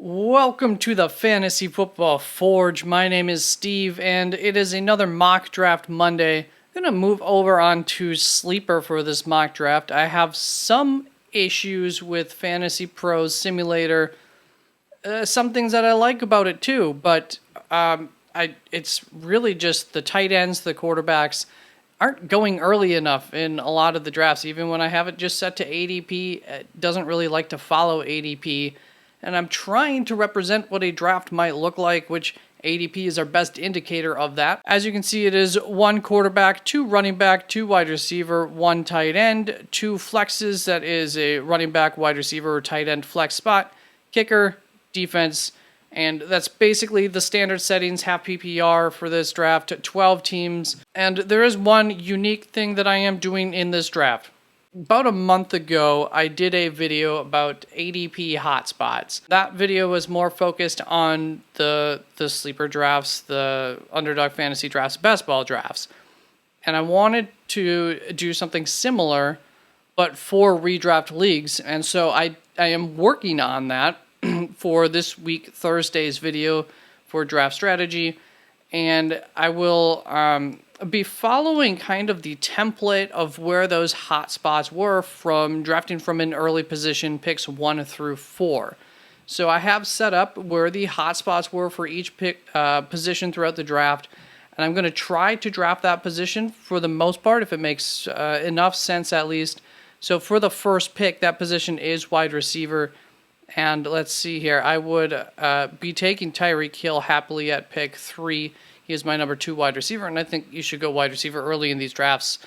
Welcome to the Fantasy Football Forge. My name is Steve, and it is another mock draft Monday. I'm going to move over on to Sleeper for this mock draft. I have some issues with Fantasy Pros Simulator. Some things that I like about it too, but it's really just the tight ends, the quarterbacks aren't going early enough in a lot of the drafts. Even when I have it just set to ADP, it doesn't really like to follow ADP. And I'm trying to represent what a draft might look like, which ADP is our best indicator of that. As you can see, it is 1 quarterback, 2 running back, 2 wide receiver, 1 tight end, 2 flexes, that is a running back, wide receiver, or tight end flex spot, kicker, defense, and that's basically the standard settings, half PPR for this draft, 12 teams. And there is one unique thing that I am doing in this draft. About a month ago, I did a video about ADP hotspots. That video was more focused on the sleeper drafts, the underdog fantasy drafts, best ball drafts. And I wanted to do something similar, but for redraft leagues. And so I am working on that for this week, Thursday's video for draft strategy. And I will be following kind of the template of where those hot spots were from drafting from an early position, picks 1 through 4. So I have set up where the hot spots were for each pick position throughout the draft, and I'm going to try to draft that position for the most part, if it makes enough sense at least. So for the first pick, that position is wide receiver, and let's see here. I would be taking Tyreek Hill happily at pick 3. He is my number 2 wide receiver, and I think you should go wide receiver early in these drafts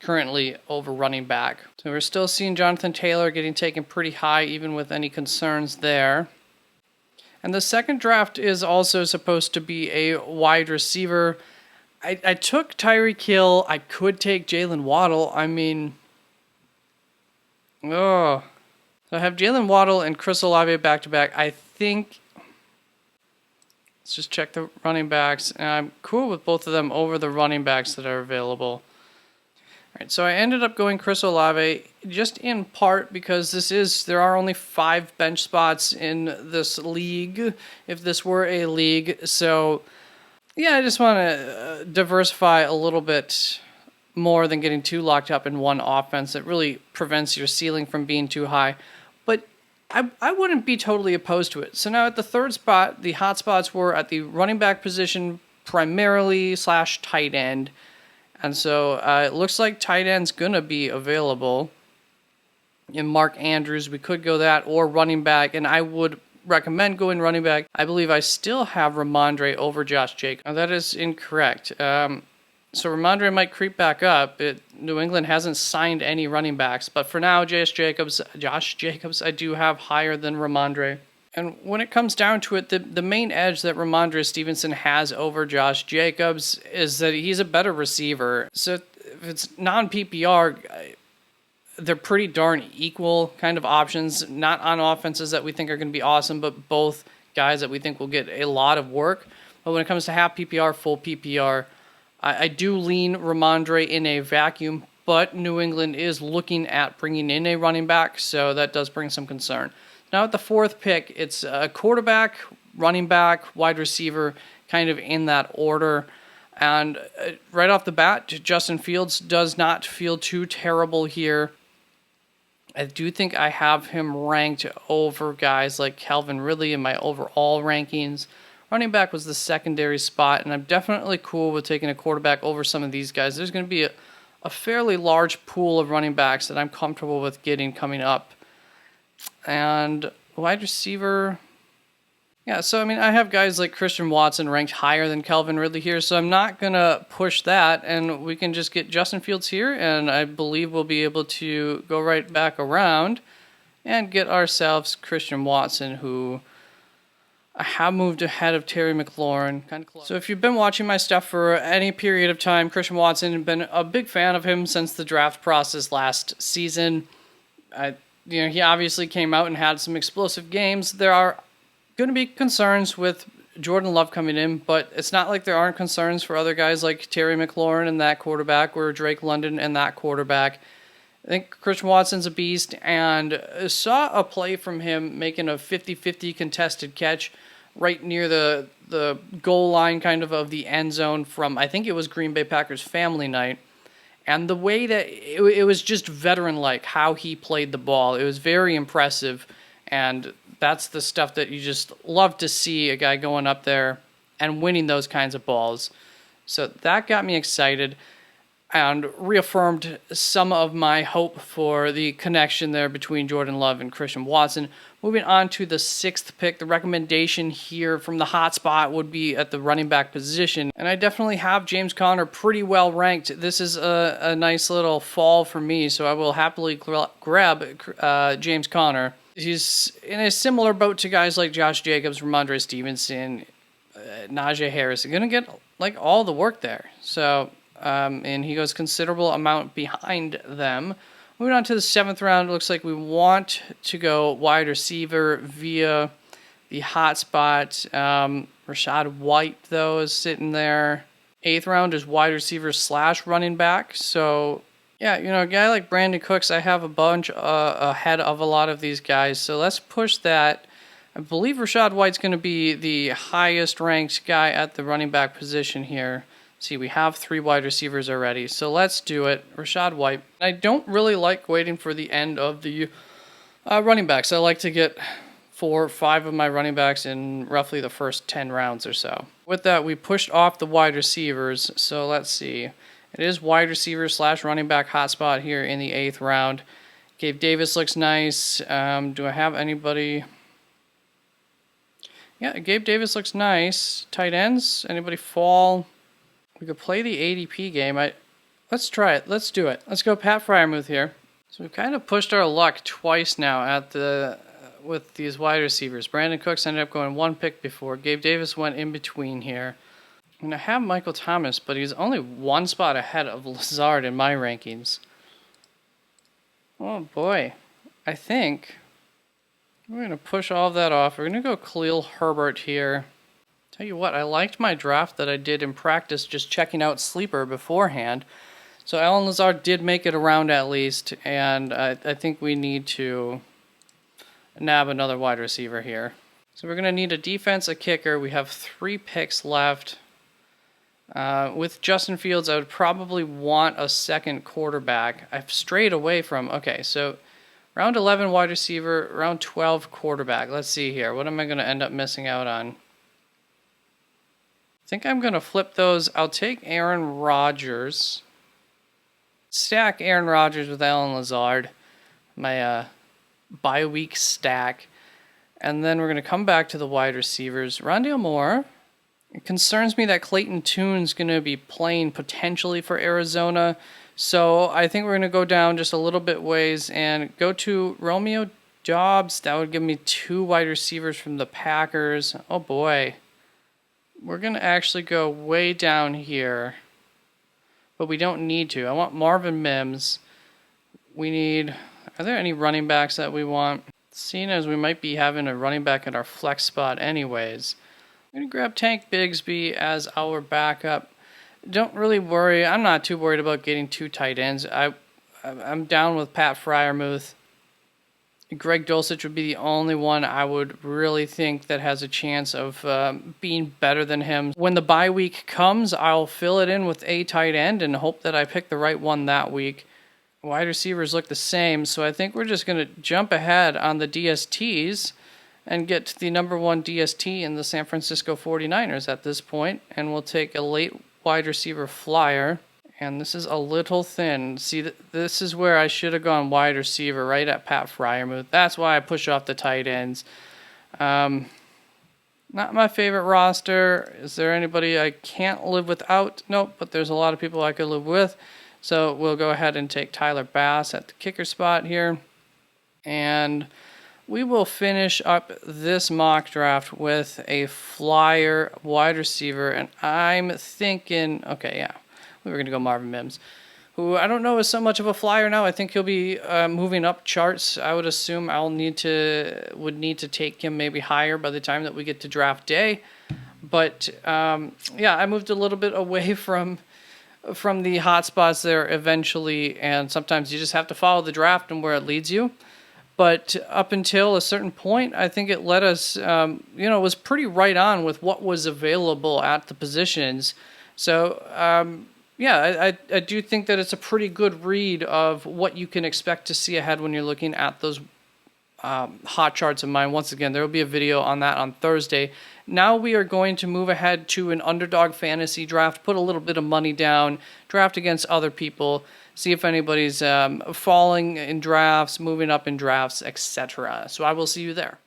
currently over running back. So we're still seeing Jonathan Taylor getting taken pretty high, even with any concerns there. And the second draft is also supposed to be a wide receiver. I took Tyreek Hill. I could take Jalen Waddle. So I have Jalen Waddle and Chris Olave back-to-back. I think... Let's just check the running backs, and I'm cool with both of them over the running backs that are available. All right, so I ended up going Chris Olave just in part because there are only 5 bench spots in this league, if this were a league. So, yeah, I just want to diversify a little bit more than getting too locked up in one offense. It really prevents your ceiling from being too high. But I wouldn't be totally opposed to it. So now at the third spot, the hot spots were at the running back position primarily / tight end. And so it looks like tight end's going to be available. In Mark Andrews, we could go that, or running back. And I would recommend going running back. I believe I still have Ramondre over Josh Jacobs. Now, that is incorrect. So Ramondre might creep back up. New England hasn't signed any running backs, but for now, Josh Jacobs, I do have higher than Ramondre. And when it comes down to it, the main edge that Ramondre Stevenson has over Josh Jacobs is that he's a better receiver. So if it's non-PPR, they're pretty darn equal kind of options, not on offenses that we think are going to be awesome, but both guys that we think will get a lot of work. But when it comes to half PPR, full PPR, I do lean Ramondre in a vacuum, but New England is looking at bringing in a running back, so that does bring some concern. Now at the 4th pick, it's a quarterback, running back, wide receiver, kind of in that order. And right off the bat, Justin Fields does not feel too terrible here. I do think I have him ranked over guys like Calvin Ridley in my overall rankings. Running back was the secondary spot, and I'm definitely cool with taking a quarterback over some of these guys. There's going to be a fairly large pool of running backs that I'm comfortable with getting coming up. And wide receiver, yeah, so I have guys like Christian Watson ranked higher than Calvin Ridley here, so I'm not going to push that, and we can just get Justin Fields here, and I believe we'll be able to go right back around and get ourselves Christian Watson, who I have moved ahead of Terry McLaurin, kind of close. So if you've been watching my stuff for any period of time, Christian Watson, I've been a big fan of him since the draft process last season. He obviously came out and had some explosive games. There are going to be concerns with Jordan Love coming in, but it's not like there aren't concerns for other guys like Terry McLaurin and that quarterback, or Drake London and that quarterback. I think Christian Watson's a beast, and saw a play from him making a 50-50 contested catch right near the goal line kind of the end zone from, I think it was Green Bay Packers family night. And the way that it was just veteran-like how he played the ball. It was very impressive, and that's the stuff that you just love to see, a guy going up there and winning those kinds of balls. So that got me excited and reaffirmed some of my hope for the connection there between Jordan Love and Christian Watson. Moving on to the 6th pick, the recommendation here from the hotspot would be at the running back position. And I definitely have James Conner pretty well ranked. This is a nice little fall for me, so I will happily grab James Conner. He's in a similar boat to guys like Josh Jacobs, Ramondre Stevenson, Najee Harris. They're going to get like all the work there. So... and he goes considerable amount behind them. Moving on to the 7th round, it looks like we want to go wide receiver via the hotspot. Rachaad White, though, is sitting there. 8th round is wide receiver / running back. So, yeah, a guy like Brandon Cooks, I have a bunch ahead of a lot of these guys. So let's push that. I believe Rachaad White's going to be the highest ranked guy at the running back position here. See, we have 3 wide receivers already, so let's do it. Rachaad White. I don't really like waiting for the end of the running backs. I like to get 4 or 5 of my running backs in roughly the first 10 rounds or so. With that, we pushed off the wide receivers, so let's see. It is wide receiver / running back hotspot here in the 8th round. Gabe Davis looks nice. Do I have anybody? Yeah, Gabe Davis looks nice. Tight ends? Anybody fall? We could play the ADP game. Let's try it. Let's do it. Let's go Pat Freiermuth here. So we've kind of pushed our luck twice now with these wide receivers. Brandon Cooks ended up going 1 pick before. Gabe Davis went in between here. I'm going to have Michael Thomas, but he's only 1 spot ahead of Lazard in my rankings. Oh boy. I think we're going to push all of that off. We're going to go Khalil Herbert here. Tell you what, I liked my draft that I did in practice just checking out Sleeper beforehand. So Allen Lazard did make it around at least, and I think we need to nab another wide receiver here. So we're going to need a defense, a kicker. We have 3 picks left. With Justin Fields, I would probably want a second quarterback. I've strayed away from... Okay, so round 11 wide receiver, round 12 quarterback. Let's see here. What am I going to end up missing out on? I think I'm going to flip those. I'll take Aaron Rodgers. Stack Aaron Rodgers with Allen Lazard. My bye week stack. And then we're going to come back to the wide receivers. Rondale Moore. It concerns me that Clayton Tune's going to be playing potentially for Arizona. So I think we're going to go down just a little bit ways and go to Romeo Doubs. That would give me 2 wide receivers from the Packers. Oh boy. We're going to actually go way down here, but we don't need to. I want Marvin Mims. We need... Are there any running backs that we want? Seeing as we might be having a running back at our flex spot anyways, I'm going to grab Tank Bigsby as our backup. Don't really worry. I'm not too worried about getting 2 tight ends. I'm down with Pat Freiermuth. Greg Dulcich would be the only one I would really think that has a chance of being better than him. When the bye week comes, I'll fill it in with a tight end and hope that I pick the right one that week. Wide receivers look the same, so I think we're just going to jump ahead on the DSTs and get to the number 1 DST in the San Francisco 49ers at this point, and we'll take a late wide receiver flyer. And this is a little thin. See, this is where I should have gone wide receiver right at Pat Freiermuth. That's why I push off the tight ends. Not my favorite roster. Is there anybody I can't live without? Nope, but there's a lot of people I could live with. So we'll go ahead and take Tyler Bass at the kicker spot here. And we will finish up this mock draft with a flyer wide receiver. And I'm thinking, okay, yeah. We were going to go Marvin Mims, who I don't know is so much of a flyer now. I think he'll be moving up charts. I would assume would need to take him maybe higher by the time that we get to draft day. But yeah, I moved a little bit away from from the hot spots there eventually, and sometimes you just have to follow the draft and where it leads you. But up until a certain point, I think it led us, it was pretty right on with what was available at the positions. So, I do think that it's a pretty good read of what you can expect to see ahead when you're looking at those hot charts of mine. Once again, there will be a video on that on Thursday. Now we are going to move ahead to an underdog fantasy draft, put a little bit of money down, draft against other people, see if anybody's falling in drafts, moving up in drafts, etc. So I will see you there.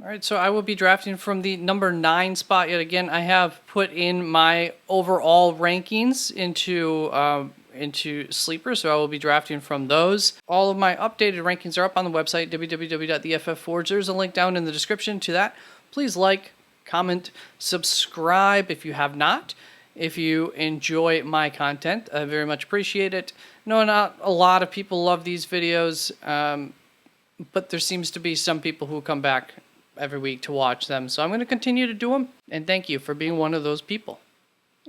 All right, so I will be drafting from the number 9 spot yet again. I have put in my overall rankings into Sleeper, so I will be drafting from those. All of my updated rankings are up on the website, www.theff4. There's a link down in the description to that. Please like, comment, subscribe if you have not. If you enjoy my content, I very much appreciate it. No, not a lot of people love these videos, but there seems to be some people who come back every week to watch them. So I'm going to continue to do them, and thank you for being one of those people.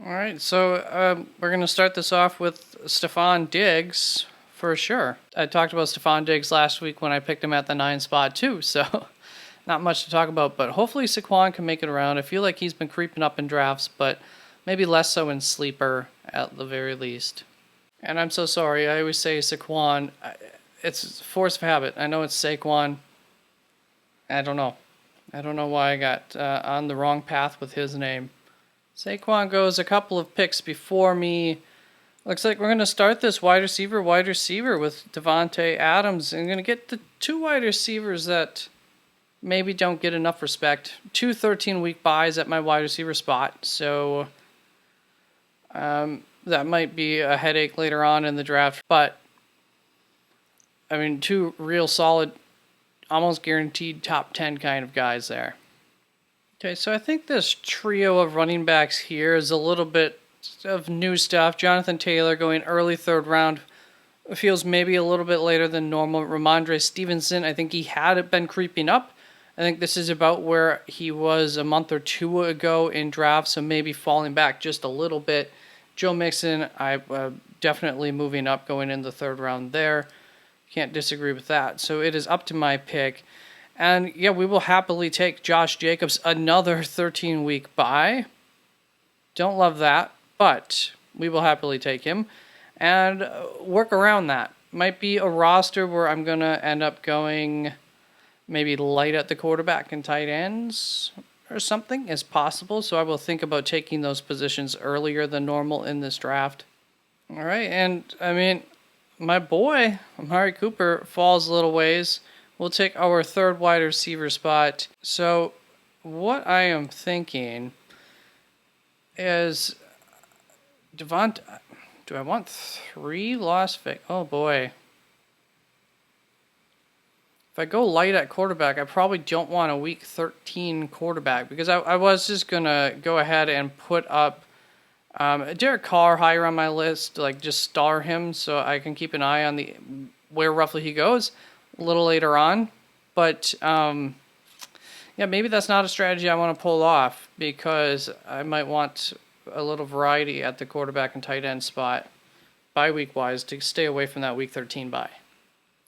All right, so we're going to start this off with Stephon Diggs for sure. I talked about Stephon Diggs last week when I picked him at the 9 spot too, so not much to talk about, but hopefully Saquon can make it around. I feel like he's been creeping up in drafts, but maybe less so in Sleeper at the very least. And I'm so sorry, I always say Saquon. It's force of habit. I know it's Saquon. I don't know why I got on the wrong path with his name. Saquon goes a couple of picks before me. Looks like we're going to start this wide receiver with Devontae Adams. I'm going to get the 2 wide receivers that maybe don't get enough respect. 2 13-week buys at my wide receiver spot. So that might be a headache later on in the draft. But, 2 real solid, almost guaranteed top 10 kind of guys there. Okay, so I think this trio of running backs here is a little bit of new stuff. Jonathan Taylor going early 3rd round feels maybe a little bit later than normal. Ramondre Stevenson, I think he had been creeping up. I think this is about where he was a month or 2 ago in draft, so maybe falling back just a little bit. Joe Mixon, I definitely moving up going in the 3rd round there. Can't disagree with that. So it is up to my pick. And yeah, we will happily take Josh Jacobs, another 13-week buy. Don't love that, but we will happily take him and work around that. Might be a roster where I'm going to end up going maybe light at the quarterback and tight ends or something is possible. So I will think about taking those positions earlier than normal in this draft. All right, and my boy, Amari Cooper, falls a little ways. We'll take our 3rd wide receiver spot. So what I am thinking is Devontae. Do I want 3 Las Vegas? Oh boy. If I go light at quarterback, I probably don't want a week 13 quarterback because I was just going to go ahead and put up Derek Carr higher on my list, like just star him so I can keep an eye on where roughly he goes a little later on. But maybe that's not a strategy I want to pull off because I might want a little variety at the quarterback and tight end spot bye week wise to stay away from that week 13 bye.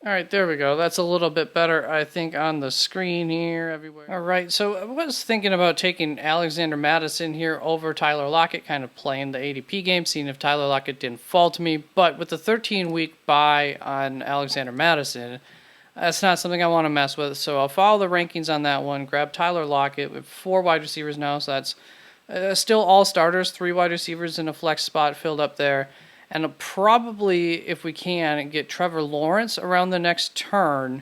All right, there we go. That's a little bit better, I think, on the screen here everywhere. All right, so I was thinking about taking Alexander Mattison here over Tyler Lockett, kind of playing the ADP game, seeing if Tyler Lockett didn't fall to me. But with the 13-week bye on Alexander Mattison, that's not something I want to mess with. So I'll follow the rankings on that one, grab Tyler Lockett with 4 wide receivers now. So that's still all starters, 3 wide receivers and a flex spot filled up there. And probably, if we can, get Trevor Lawrence around the next turn.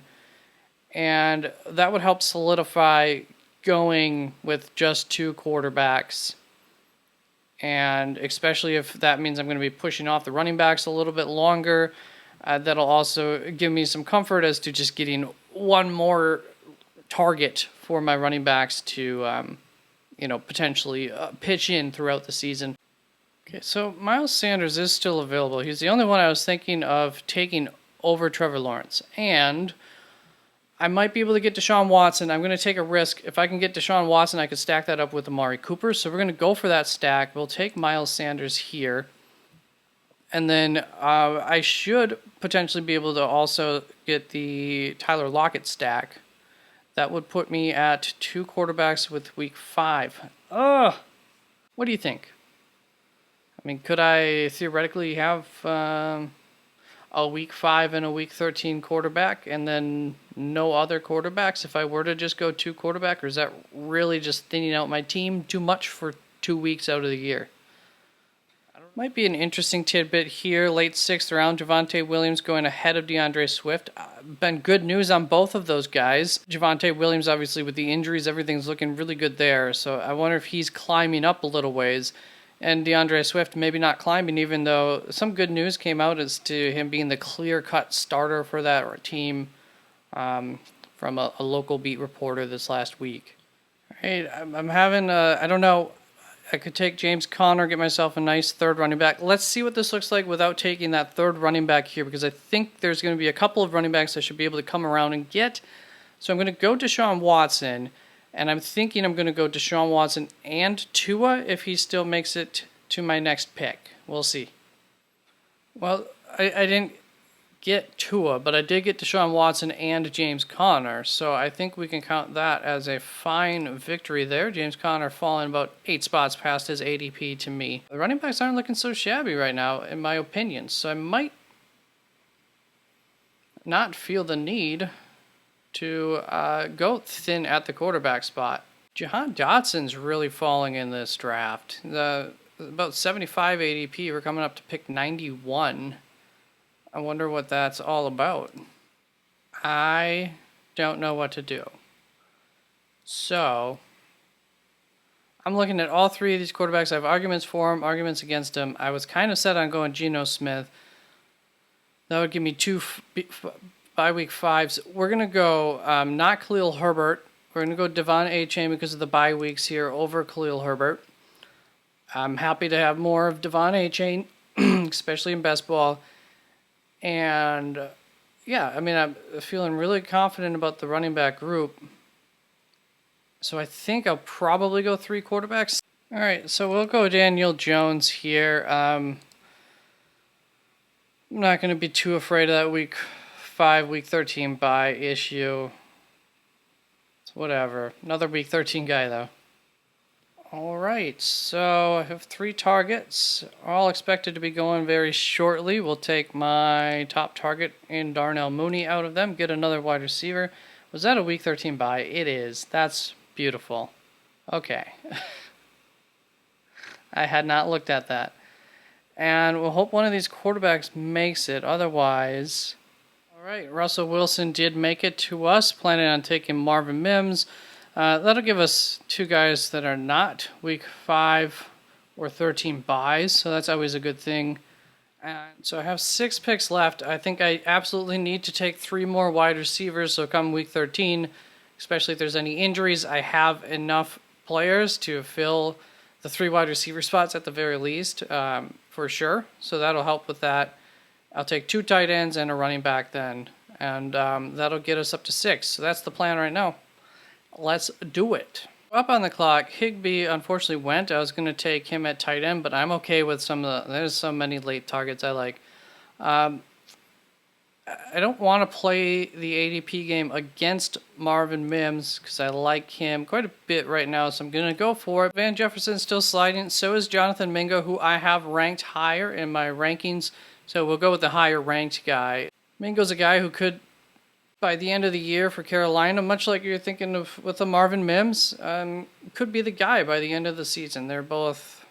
And that would help solidify going with just 2 quarterbacks. And especially if that means I'm going to be pushing off the running backs a little bit longer. That'll also give me some comfort as to just getting one more target for my running backs to, potentially pitch in throughout the season. Okay, so Miles Sanders is still available. He's the only one I was thinking of taking over Trevor Lawrence. And I might be able to get Deshaun Watson. I'm going to take a risk. If I can get Deshaun Watson, I could stack that up with Amari Cooper. So we're going to go for that stack. We'll take Miles Sanders here. And then I should potentially be able to also get the Tyler Lockett stack. That would put me at 2 quarterbacks with week 5. Ugh! What do you think? I mean, could I theoretically have a week 5 and a week 13 quarterback and then no other quarterbacks if I were to just go 2 quarterback? Or is that really just thinning out my team too much for 2 weeks out of the year? Might be an interesting tidbit here. Late 6th round, Javonte Williams going ahead of DeAndre Swift. Been good news on both of those guys. Javonte Williams, obviously, with the injuries, everything's looking really good there. So I wonder if he's climbing up a little ways. And DeAndre Swift maybe not climbing, even though some good news came out as to him being the clear-cut starter for that team from a local beat reporter this last week. All right, I'm having, I don't know, I could take James Conner, get myself a nice third running back. Let's see what this looks like without taking that third running back here, because I think there's going to be a couple of running backs I should be able to come around and get. So I'm going to go Deshaun Watson, and I'm thinking I'm going to go Deshaun Watson and Tua if he still makes it to my next pick. We'll see. Well, I didn't get Tua, but I did get Deshaun Watson and James Conner, so I think we can count that as a fine victory there. James Conner falling about 8 spots past his ADP to me. The running backs aren't looking so shabby right now, in my opinion, so I might not feel the need to go thin at the quarterback spot. Jahan Dotson's really falling in this draft. About 75 ADP, we're coming up to pick 91. I wonder what that's all about. I don't know what to do. So, I'm looking at all 3 of these quarterbacks. I have arguments for them, arguments against them. I was kind of set on going Geno Smith. That would give me 2 bye week 5s. We're going to go not Khalil Herbert. We're going to go Devon Achane because of the bye weeks here over Khalil Herbert. I'm happy to have more of Devon Achane, especially in best ball. And yeah, I mean, I'm feeling really confident about the running back group. So I think I'll probably go 3 quarterbacks. All right, so we'll go Daniel Jones here. I'm not going to be too afraid of that week 5, week 13 bye issue. It's whatever. Another week 13 guy, though. All right, so I have 3 targets, all expected to be going very shortly. We'll take my top target in Darnell Mooney out of them, get another wide receiver. Was that a week 13 bye? It is. That's beautiful. Okay. I had not looked at that. And we'll hope one of these quarterbacks makes it. Otherwise, all right, Russell Wilson did make it to us, planning on taking Marvin Mims. That'll give us 2 guys that are not week 5 or 13 buys, so that's always a good thing. And so I have 6 picks left. I think I absolutely need to take 3 more wide receivers, so come week 13, especially if there's any injuries, I have enough players to fill the 3 wide receiver spots at the very least, for sure. So that'll help with that. I'll take 2 tight ends and a running back then, and that'll get us up to 6. So that's the plan right now. Let's do it. Up on the clock, Higbee unfortunately went. I was going to take him at tight end, but I'm okay with some of the... There's so many late targets I like. I don't want to play the ADP game against Marvin Mims because I like him quite a bit right now, so I'm going to go for it. Van Jefferson's still sliding. So is Jonathan Mingo, who I have ranked higher in my rankings. So we'll go with the higher ranked guy. Mingo's a guy who could, by the end of the year for Carolina, much like you're thinking of with the Marvin Mims, could be the guy by the end of the season. They're both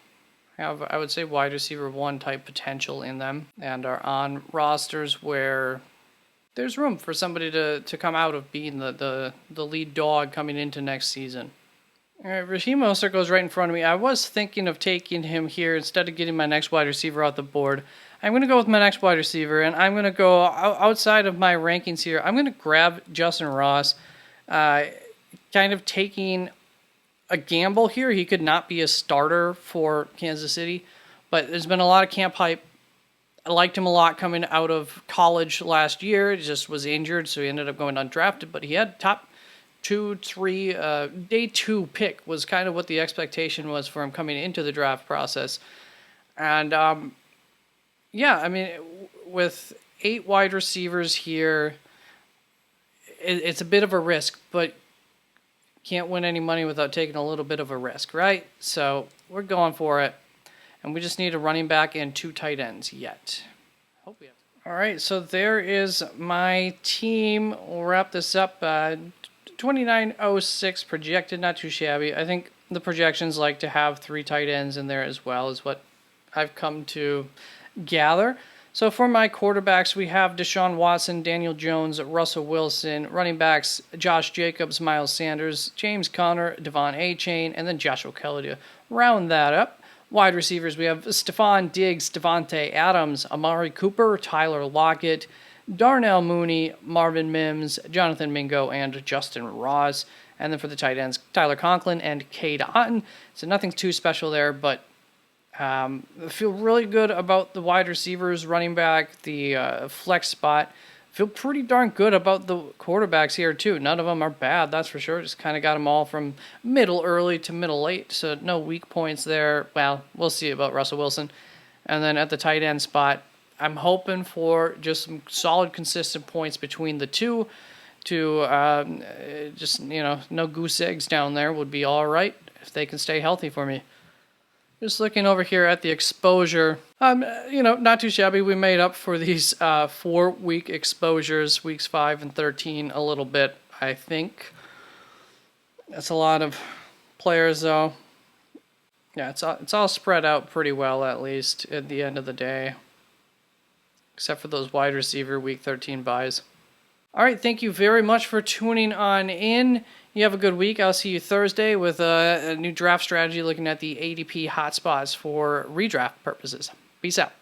have, I would say, wide receiver 1 type potential in them and are on rosters where there's room for somebody to come out of being the lead dog coming into next season. All right, Raheem Mostert goes right in front of me. I was thinking of taking him here instead of getting my next wide receiver off the board. I'm going to go with my next wide receiver, and I'm going to go outside of my rankings here. I'm going to grab Justin Ross, kind of taking a gamble here. He could not be a starter for Kansas City, but there's been a lot of camp hype. I liked him a lot coming out of college last year. He just was injured, so he ended up going undrafted, but he had top 2, 3, day 2 pick was kind of what the expectation was for him coming into the draft process. And, yeah, I mean, with 8 wide receivers here, it's a bit of a risk, but can't win any money without taking a little bit of a risk, right? So we're going for it. And we just need a running back and 2 tight ends yet. Hope we have. All right, so there is my team. We'll wrap this up. 2906 projected, not too shabby. I think the projections like to have 3 tight ends in there as well, is what I've come to gather. So for my quarterbacks, we have Deshaun Watson, Daniel Jones, Russell Wilson. Running backs, Josh Jacobs, Miles Sanders, James Conner, Devon Achane, and then Joshua Kelly to round that up. Wide receivers, we have Stephon Diggs, Devontae Adams, Amari Cooper, Tyler Lockett, Darnell Mooney, Marvin Mims, Jonathan Mingo, and Justin Ross. And then for the tight ends, Tyler Conklin and Cade Otton. So nothing too special there, but I feel really good about the wide receivers, running back, the flex spot. Feel pretty darn good about the quarterbacks here, too. None of them are bad, that's for sure. Just kind of got them all from middle early to middle late, so no weak points there. Well, we'll see about Russell Wilson. And then at the tight end spot, I'm hoping for just some solid, consistent points between the two to just, no goose eggs down there would be all right if they can stay healthy for me. Just looking over here at the exposure, not too shabby. We made up for these 4-week exposures, weeks 5 and 13, a little bit, I think. That's a lot of players, though. Yeah, it's all spread out pretty well, at least, at the end of the day. Except for those wide receiver week 13 buys. All right, thank you very much for tuning on in. You have a good week. I'll see you Thursday with a new draft strategy looking at the ADP hotspots for redraft purposes. Peace out.